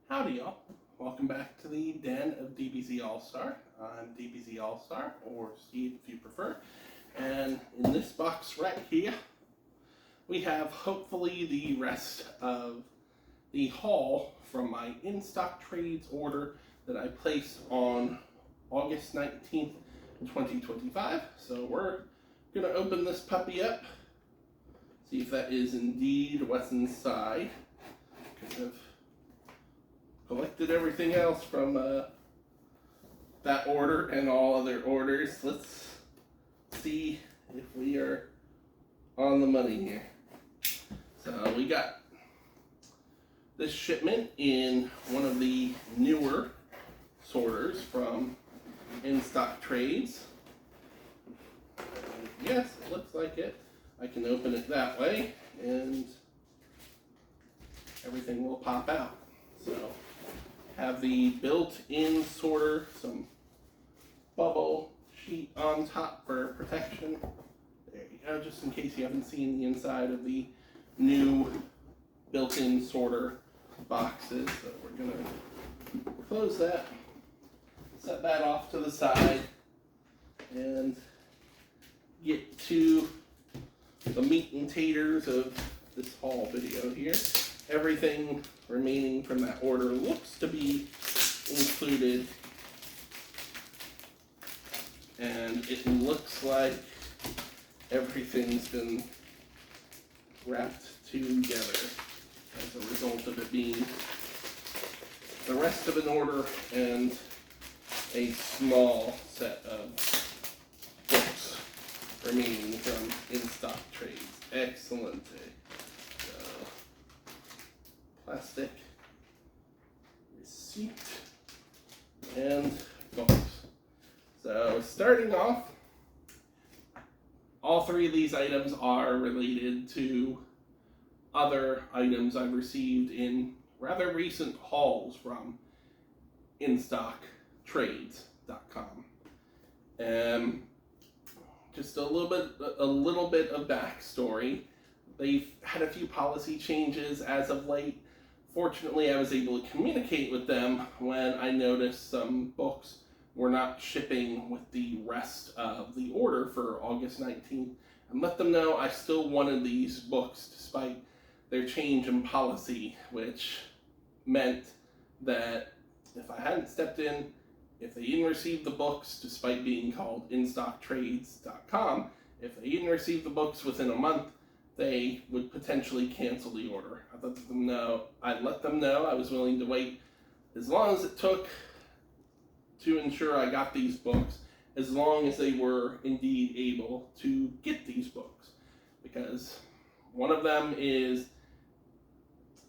Howdy, y'all. Welcome back to the den of DBZ All-Star. I'm DBZ All-Star, or Steve if you prefer. And in this box right here, we have hopefully the rest of the haul from my in-stock trades order that I placed on August 19th, 2025. So we're going to open this puppy up, see if that is indeed what's inside. Because I've collected everything else from that order and all other orders. Let's see if we are on the money here. So we got this shipment in one of the newer sorters from In Stock Trades. Yes, it looks like it. I can open it that way and everything will pop out. So have the built-in sorter, some bubble sheet on top for protection. There you go, just in case you haven't seen the inside of the new built-in sorter boxes. So we're gonna close that, set that off to the side, and get to the meat and taters of this haul video here. Everything remaining from that order looks to be included, and it looks like everything's been wrapped together as a result of it being the rest of an order and a small set of books remaining from In Stock Trades. Excellent. Plastic receipt and box. So starting off, all three of these items are related to other items I've received in rather recent hauls from InStockTrades.com. Just a little bit of backstory. They've had a few policy changes as of late. Fortunately, I was able to communicate with them when I noticed some books were not shipping with the rest of the order for August 19th, and let them know I still wanted these books despite their change in policy, which meant that if I hadn't stepped in, if they didn't receive the books despite being called InStockTrades.com, if they didn't receive the books within a month, they would potentially cancel the order. I let them know I was willing to wait as long as it took to ensure I got these books, as long as they were indeed able to get these books. Because one of them is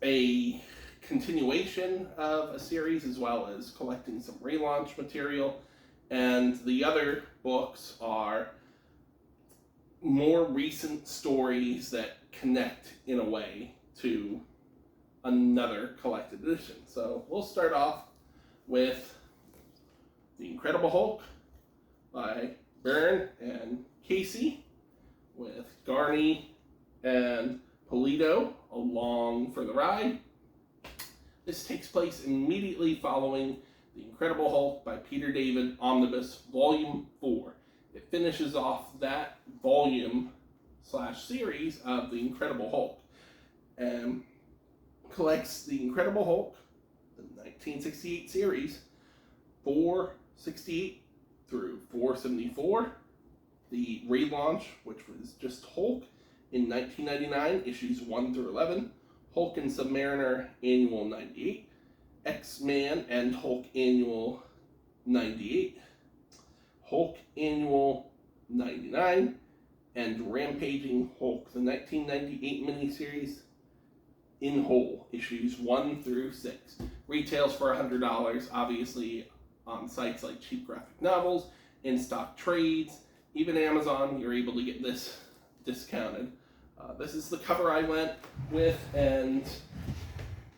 a continuation of a series as well as collecting some relaunch material, and the other books are more recent stories that connect in a way to another collected edition. So we'll start off with The Incredible Hulk by Byrne and Casey, with Garney and Polito along for the ride. This takes place immediately following The Incredible Hulk by Peter David Omnibus Volume 4. It finishes off that volume/series of The Incredible Hulk and collects The Incredible Hulk, the 1968 series, 468 through 474, the relaunch, which was just Hulk in 1999, issues 1 through 11, Hulk and Submariner Annual 98, X-Man and Hulk Annual 98, Hulk Annual 99, and Rampaging Hulk, the 1998 miniseries in whole, issues 1 through 6. Retails for $100, obviously on sites like Cheap Graphic Novels, In Stock Trades, even Amazon, you're able to get this discounted. This is the cover I went with, and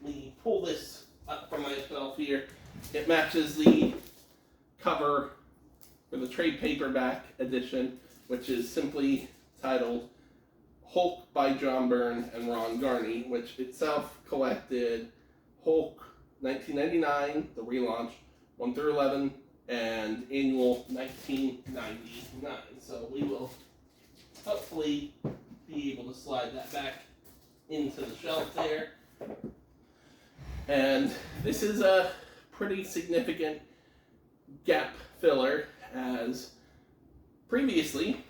let me pull this up for myself here. It matches the cover for the trade paperback edition, which is simply titled Hulk by John Byrne and Ron Garney, which itself collected Hulk 1999, the relaunch, 1 through 11, and annual 1999. So we will hopefully be able to slide that back into the shelf there. And this is a pretty significant gap filler, as previously,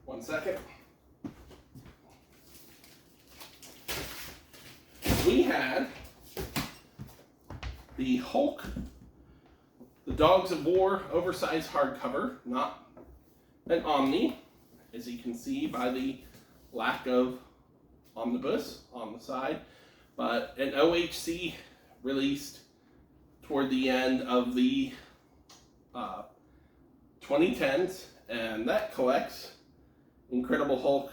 one second, we had the Hulk, the Dogs of War oversized hardcover, not an Omni, as you can see by the lack of omnibus on the side, but an OHC released toward the end of the 2010s, and that collects Incredible Hulk,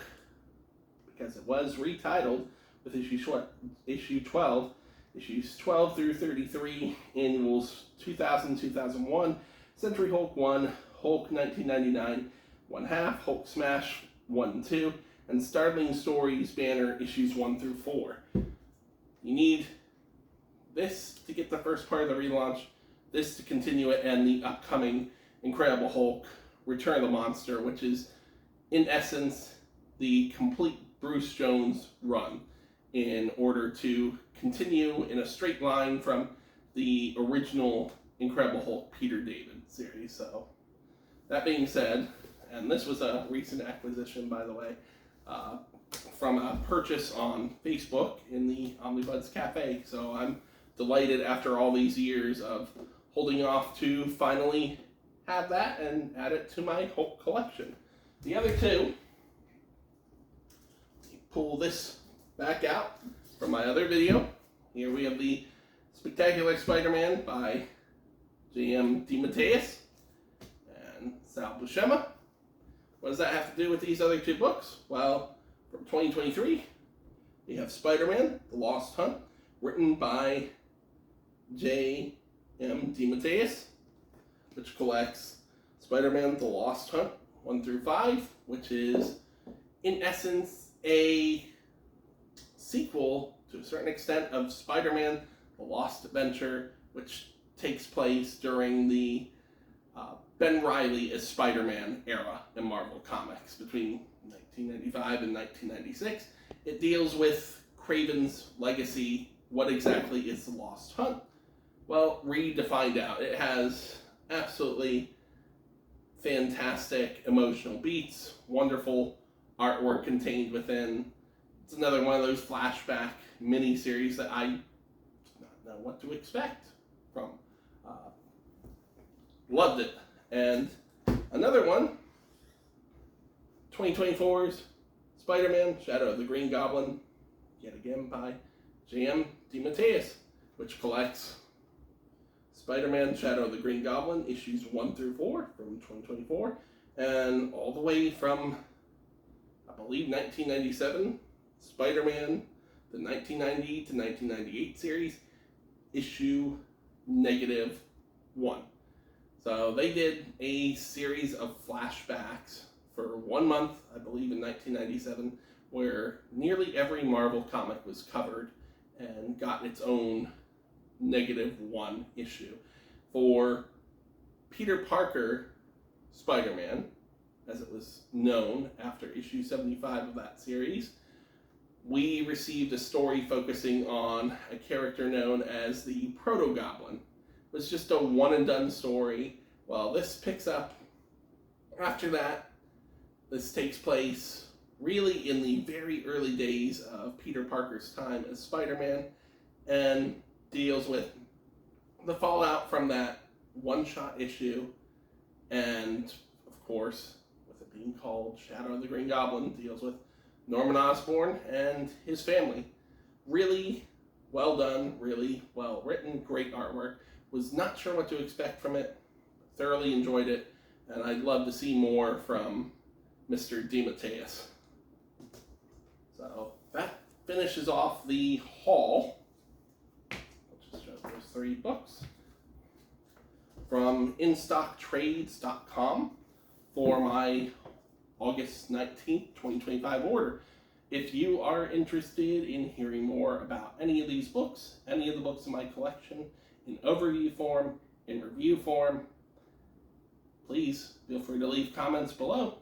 because it was retitled with issue 12, issues 12 through 33, annuals 2000, 2001, Century Hulk 1, Hulk 1999, 1/2, Hulk Smash 1 and 2, and Startling Stories Banner issues 1 through 4. You need this to get the first part of the relaunch, this to continue it, and the upcoming Incredible Hulk Return of the Monster, which is in essence the complete Bruce Jones run, in order to continue in a straight line from the original Incredible Hulk Peter David series. So that being said, and this was a recent acquisition, by the way, from a purchase on Facebook in the Omnibuds Cafe. So I'm delighted, after all these years of holding off, to finally have that and add it to my Hulk collection. The other two, pull this back out from my other video. Here we have the Spectacular Spider-Man by J.M. DeMatteis and Sal Buscema. What does that have to do with these other two books? Well, from 2023, we have Spider-Man, The Lost Hunt, written by J.M. DeMatteis, which collects Spider-Man, The Lost Hunt 1 through 5, which is, in essence, a sequel, to a certain extent, of Spider-Man, The Lost Adventure, which takes place during the Ben Reilly as Spider-Man era in Marvel Comics between 1995 and 1996. It deals with Kraven's legacy. What exactly is the Lost Hunt? Well, read to find out. It has absolutely fantastic emotional beats, wonderful artwork contained within. It's another one of those flashback mini-series that I do not know what to expect from. Loved it. And another one, 2024's Spider-Man, Shadow of the Green Goblin, yet again by J.M. DeMatteis, which collects Spider-Man, Shadow of the Green Goblin, issues 1 through 4 from 2024, and all the way from, I believe, 1997, Spider-Man, the 1990 to 1998 series, issue -1. So they did a series of flashbacks for 1 month, I believe, in 1997, where nearly every Marvel comic was covered and got its own -1 issue. For Peter Parker Spider-Man, as it was known after issue 75 of that series, we received a story focusing on a character known as the Proto-Goblin. It was just a one-and-done story. Well, this picks up after that. This takes place really in the very early days of Peter Parker's time as Spider-Man, and deals with the fallout from that one-shot issue, and of course, with it being called Shadow of the Green Goblin, deals with Norman Osborn and his family. Really well done, really well written, great artwork. Was not sure what to expect from it, thoroughly enjoyed it, and I'd love to see more from Mr. DeMatteis. So that finishes off the haul. I'll just show those 3 books from InStockTrades.com for my August 19th, 2025 order. If you are interested in hearing more about any of these books, any of the books in my collection, in overview form, in review form, please feel free to leave comments below.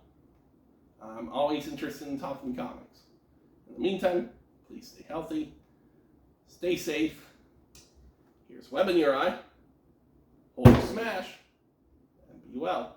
I'm always interested in talking comics. In the meantime, please stay healthy, stay safe. Here's web in your eye. Hold smash, and be well.